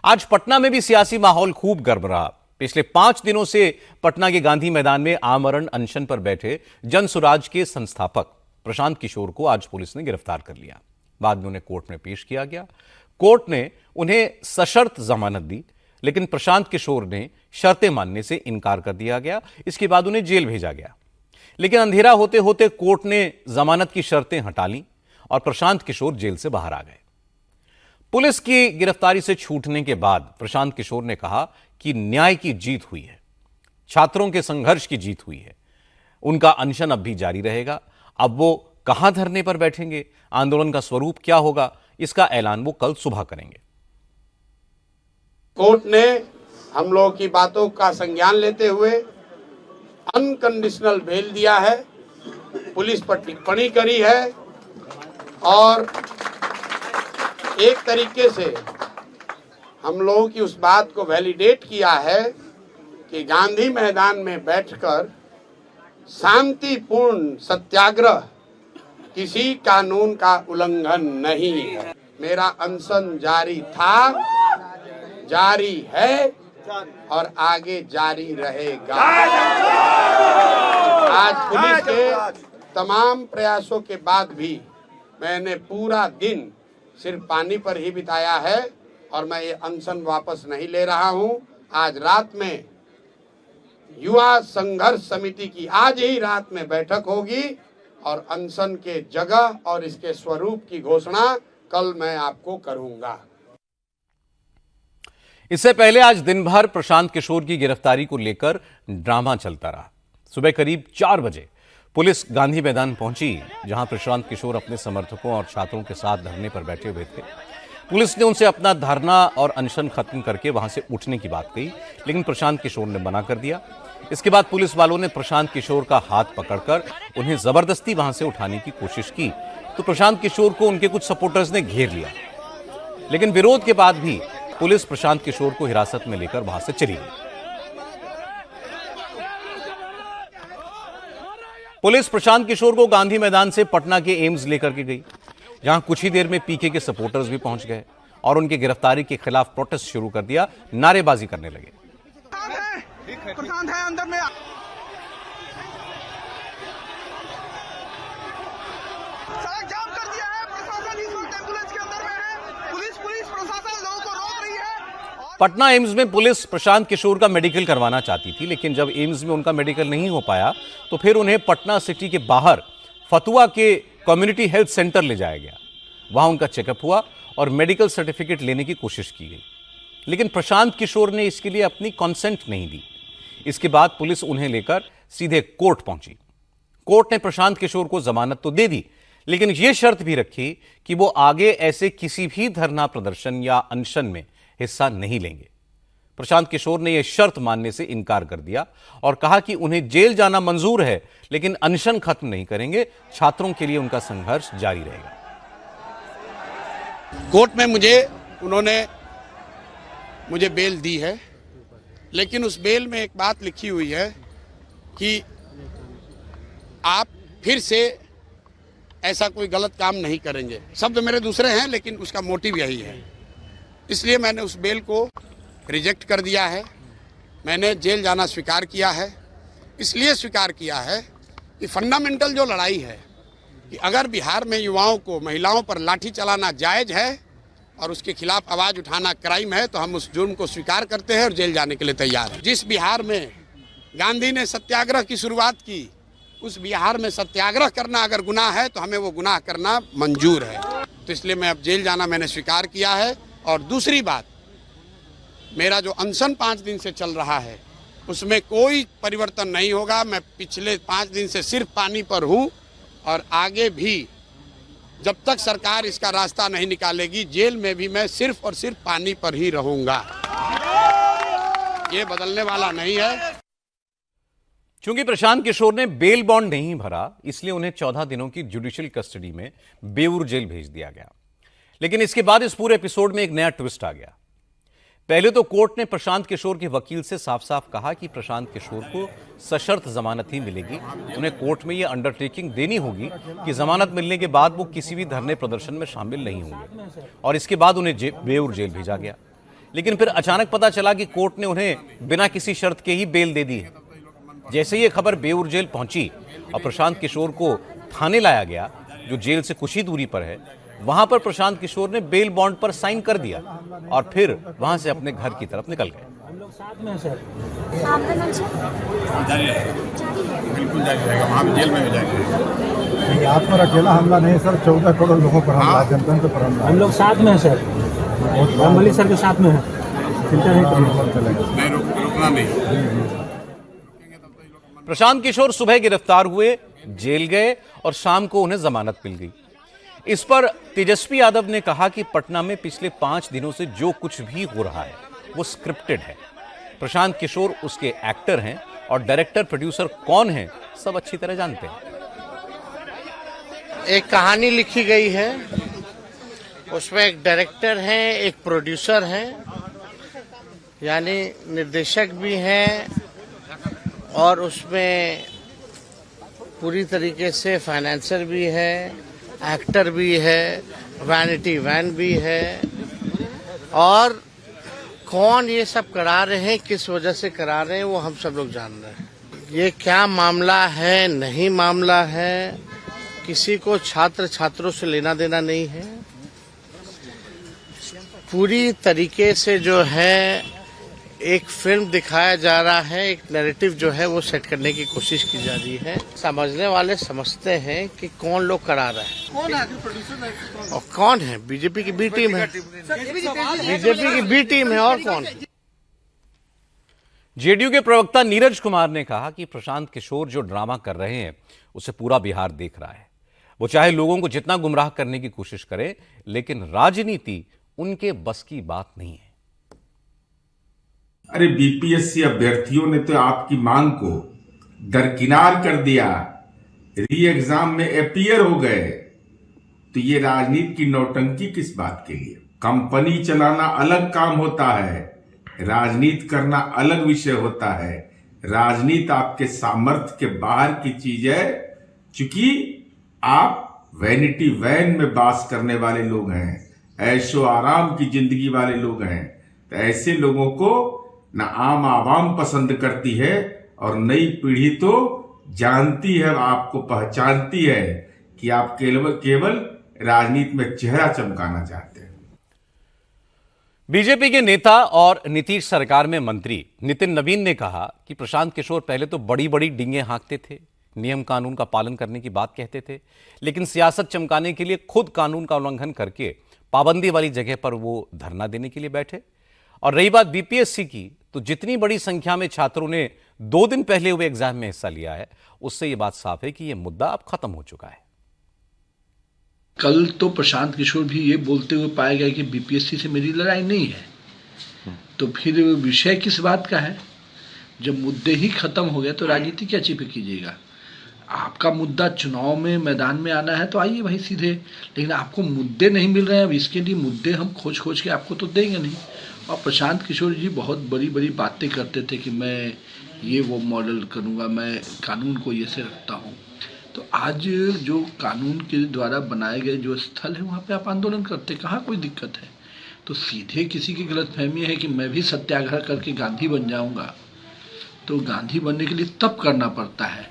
आज पटना में भी सियासी माहौल खूब गर्म रहा। पिछले 5 दिनों से पटना के गांधी मैदान में आमरण अनशन पर बैठे जनसुराज के संस्थापक प्रशांत किशोर को आज पुलिस ने गिरफ्तार कर लिया। बाद में उन्हें कोर्ट में पेश किया गया। कोर्ट ने उन्हें सशर्त जमानत दी, लेकिन प्रशांत किशोर ने शर्तें मानने से इनकार कर दिया गया। इसके बाद उन्हें जेल भेजा गया, लेकिन अंधेरा होते होते कोर्ट ने जमानत की शर्तें हटा लीं और प्रशांत किशोर जेल से बाहर आ गए। पुलिस की गिरफ्तारी से छूटने के बाद प्रशांत किशोर ने कहा कि न्याय की जीत हुई है, छात्रों के संघर्ष की जीत हुई है। उनका अनशन अब भी जारी रहेगा। अब वो कहां धरने पर बैठेंगे, आंदोलन का स्वरूप क्या होगा, इसका ऐलान वो कल सुबह करेंगे। कोर्ट ने हम लोगों की बातों का संज्ञान लेते हुए अनकंडीशनल बेल दिया है, पुलिस पर टिप्पणी करी है और एक तरीके से हम लोगों की उस बात को वैलिडेट किया है कि गांधी मैदान में बैठकर शांतिपूर्ण सत्याग्रह किसी कानून का उल्लंघन नहीं है। मेरा अनशन जारी था, जारी है और आगे जारी रहेगा। आज पुलिस के तमाम प्रयासों के बाद भी मैंने पूरा दिन सिर्फ पानी पर ही बिताया है और मैं ये अनशन वापस नहीं ले रहा हूं। आज रात में युवा संघर्ष समिति की आज ही रात में बैठक होगी और अनशन के जगह और इसके स्वरूप की घोषणा कल मैं आपको करूंगा। इससे पहले आज दिन भर प्रशांत किशोर की गिरफ्तारी को लेकर ड्रामा चलता रहा। सुबह करीब 4 बजे पुलिस गांधी मैदान पहुंची, जहां प्रशांत किशोर अपने समर्थकों और छात्रों के साथ धरने पर बैठे हुए थे। पुलिस ने उनसे अपना धरना और अनशन खत्म करके वहां से उठने की बात कही, लेकिन प्रशांत किशोर ने मना कर दिया। इसके बाद पुलिस वालों ने प्रशांत किशोर का हाथ पकड़कर उन्हें जबरदस्ती वहां से उठाने की कोशिश की, तो प्रशांत किशोर को उनके कुछ सपोर्टर्स ने घेर लिया, लेकिन विरोध के बाद भी पुलिस प्रशांत किशोर को हिरासत में लेकर वहां से चली गई। पुलिस प्रशांत किशोर को गांधी मैदान से पटना के एम्स लेकर के गई, जहां कुछ ही देर में पीके के सपोर्टर्स भी पहुंच गए और उनकी गिरफ्तारी के खिलाफ प्रोटेस्ट शुरू कर दिया, नारेबाजी करने लगे। प्रशांत है अंदर में। सड़क जाम कर दिया है, प्रशासन इस वक्त एम्बुलेंस के अंदर में है। पुलिस प्रशासन लोगों को रोक रही है। पटना एम्स में पुलिस प्रशांत किशोर का मेडिकल करवाना चाहती थी, लेकिन जब एम्स में उनका मेडिकल नहीं हो पाया तो फिर उन्हें पटना सिटी के बाहर फतुआ के कम्युनिटी हेल्थ सेंटर ले जाया गया। वहां उनका चेकअप हुआ और मेडिकल सर्टिफिकेट लेने की कोशिश की गई, लेकिन प्रशांत किशोर ने इसके लिए अपनी कंसेंट नहीं दी। इसके बाद पुलिस उन्हें लेकर सीधे कोर्ट पहुंची। कोर्ट ने प्रशांत किशोर को जमानत तो दे दी, लेकिन यह शर्त भी रखी कि वो आगे ऐसे किसी भी धरना प्रदर्शन या अनशन में हिस्सा नहीं लेंगे। प्रशांत किशोर ने यह शर्त मानने से इनकार कर दिया और कहा कि उन्हें जेल जाना मंजूर है, लेकिन अनशन खत्म नहीं करेंगे। छात्रों के लिए उनका संघर्ष जारी रहेगा। कोर्ट में उन्होंने मुझे बेल दी है, लेकिन उस बेल में एक बात लिखी हुई है कि आप फिर से ऐसा कोई गलत काम नहीं करेंगे। शब्द मेरे दूसरे हैं, लेकिन उसका मोटिव यही है। इसलिए मैंने उस बेल को रिजेक्ट कर दिया है। मैंने जेल जाना स्वीकार किया है। इसलिए स्वीकार किया है कि फंडामेंटल जो लड़ाई है कि अगर बिहार में युवाओं को, महिलाओं पर लाठी चलाना जायज़ है और उसके खिलाफ आवाज़ उठाना क्राइम है, तो हम उस जुर्म को स्वीकार करते हैं और जेल जाने के लिए तैयार हैं। जिस बिहार में गांधी ने सत्याग्रह की शुरुआत की, उस बिहार में सत्याग्रह करना अगर गुनाह है तो हमें वो गुनाह करना मंजूर है। तो इसलिए मैं अब जेल जाना मैंने स्वीकार किया है। और दूसरी बात, मेरा जो अनशन 5 दिन से चल रहा है उसमें कोई परिवर्तन नहीं होगा। मैं पिछले 5 दिन से सिर्फ पानी पर हूँ और आगे भी जब तक सरकार इसका रास्ता नहीं निकालेगी, जेल में भी मैं सिर्फ और सिर्फ पानी पर ही रहूंगा। ये बदलने वाला नहीं है। चूंकि प्रशांत किशोर ने बेल बॉन्ड नहीं भरा, इसलिए उन्हें 14 दिनों की जुडिशियल कस्टडी में बेऊर जेल भेज दिया गया। लेकिन इसके बाद इस पूरे एपिसोड में एक नया ट्विस्ट आ गया। पहले तो कोर्ट ने प्रशांत किशोर के वकील से साफ साफ कहा कि प्रशांत किशोर को सशर्त जमानत ही मिलेगी। उन्हें कोर्ट में यह अंडरटेकिंग देनी होगी कि जमानत मिलने के बाद वो किसी भी धरने प्रदर्शन में शामिल नहीं होंगे, और इसके बाद उन्हें बेऊर जेल भेजा गया। लेकिन फिर अचानक पता चला कि कोर्ट ने उन्हें बिना किसी शर्त के ही बेल दे दी है। जैसे ही ये खबर बेऊर जेल पहुंची और प्रशांत किशोर को थाने लाया गया, जो जेल से कुछ ही दूरी पर है, वहां पर प्रशांत किशोर ने बेल बॉन्ड पर साइन कर दिया और फिर वहां से अपने घर की तरफ निकल गए। हम लोग साथ में हैं सर। जारी रहेगा, बिल्कुल जारी रहेगा, वहाँ भी जेल में भी जाएंगे। ये आप पर अकेला हमला नहीं सर, 14 करोड़ लोगों पर हमला, जनतंत्र पर हमला। हम लोग साथ में हैं सर, रामबली सर के साथ में हैं, चिंता नहीं करिए। नहीं रुकना नहीं। प्रशांत किशोर सुबह गिरफ्तार हुए, जेल गए और शाम को उन्हें जमानत मिल गई। इस पर तेजस्वी यादव ने कहा कि पटना में पिछले 5 दिनों से जो कुछ भी हो रहा है वो स्क्रिप्टेड है। प्रशांत किशोर उसके एक्टर हैं और डायरेक्टर प्रोड्यूसर कौन है सब अच्छी तरह जानते हैं। एक कहानी लिखी गई है, उसमें एक डायरेक्टर हैं, एक प्रोड्यूसर हैं, यानी निर्देशक भी हैं और उसमें पूरी तरीके से फाइनेंसर भी है, एक्टर भी है, वैनिटी वैन भी है। और कौन ये सब करा रहे हैं, किस वजह से करा रहे हैं, वो हम सब लोग जान रहे हैं। ये क्या मामला है, नहीं मामला है, किसी को छात्रों से लेना देना नहीं है। पूरी तरीके से जो है एक फिल्म दिखाया जा रहा है, एक नैरेटिव जो है वो सेट करने की कोशिश की जा रही है। समझने वाले समझते हैं कि कौन लोग करा रहे हैं, कौन है प्रोड्यूसर और कौन है। बीजेपी की बी टीम है, बीजेपी की बी टीम है, और कौन। जेडीयू के प्रवक्ता नीरज कुमार ने कहा कि प्रशांत किशोर जो ड्रामा कर रहे हैं उसे पूरा बिहार देख रहा है। वो चाहे लोगों को जितना गुमराह करने की कोशिश करें, लेकिन राजनीति उनके बस की बात नहीं है। अरे बीपीएससी अभ्यर्थियों ने तो आपकी मांग को दरकिनार कर दिया, री एग्जाम में अपीयर हो गए, तो ये राजनीति की नौटंकी किस बात के लिए। कंपनी चलाना अलग काम होता है, राजनीति करना अलग विषय होता है। राजनीति आपके सामर्थ्य के बाहर की चीज है। चूंकि आप वैनिटी वैन में बास करने वाले लोग हैं, ऐशो आराम की जिंदगी वाले लोग हैं, तो ऐसे लोगों को ना आम आवाम पसंद करती है और नई पीढ़ी तो जानती है, आपको पहचानती है कि आप केवल राजनीति में चेहरा चमकाना चाहते हैं। बीजेपी के नेता और नीतीश सरकार में मंत्री नितिन नवीन ने कहा कि प्रशांत किशोर पहले तो बड़ी बड़ी डींगे हाँकते थे, नियम कानून का पालन करने की बात कहते थे, लेकिन सियासत चमकाने के लिए खुद कानून का उल्लंघन करके पाबंदी वाली जगह पर वो धरना देने के लिए बैठे। और रही बात बीपीएससी की, तो जितनी बड़ी संख्या में छात्रों ने 2 दिन पहले हुए एग्जाम में हिस्सा लिया है, उससे यह बात साफ है कि यह मुद्दा अब खत्म हो चुका है। कल तो प्रशांत किशोर भी ये बोलते हुए पाया गया कि बीपीएससी से मेरी लड़ाई नहीं है, तो फिर विषय किस बात का है। जब मुद्दे ही खत्म हो गए तो राजनीति क्या छिपे कीजिएगा। आपका मुद्दा चुनाव में मैदान में आना है तो आइए भाई सीधे, लेकिन आपको मुद्दे नहीं मिल रहे हैं, अब इसके लिए मुद्दे हम खोज के आपको तो देंगे नहीं। और प्रशांत किशोर जी बहुत बड़ी बड़ी बातें करते थे कि मैं ये वो मॉडल करूँगा, मैं कानून को ये से रखता हूँ। तो आज जो कानून के द्वारा बनाए गए जो स्थल है वहाँ पे आप आंदोलन करते, कहाँ कोई दिक्कत है। तो सीधे किसी की गलतफहमी है कि मैं भी सत्याग्रह करके गांधी बन जाऊँगा, तो गांधी बनने के लिए तब करना पड़ता है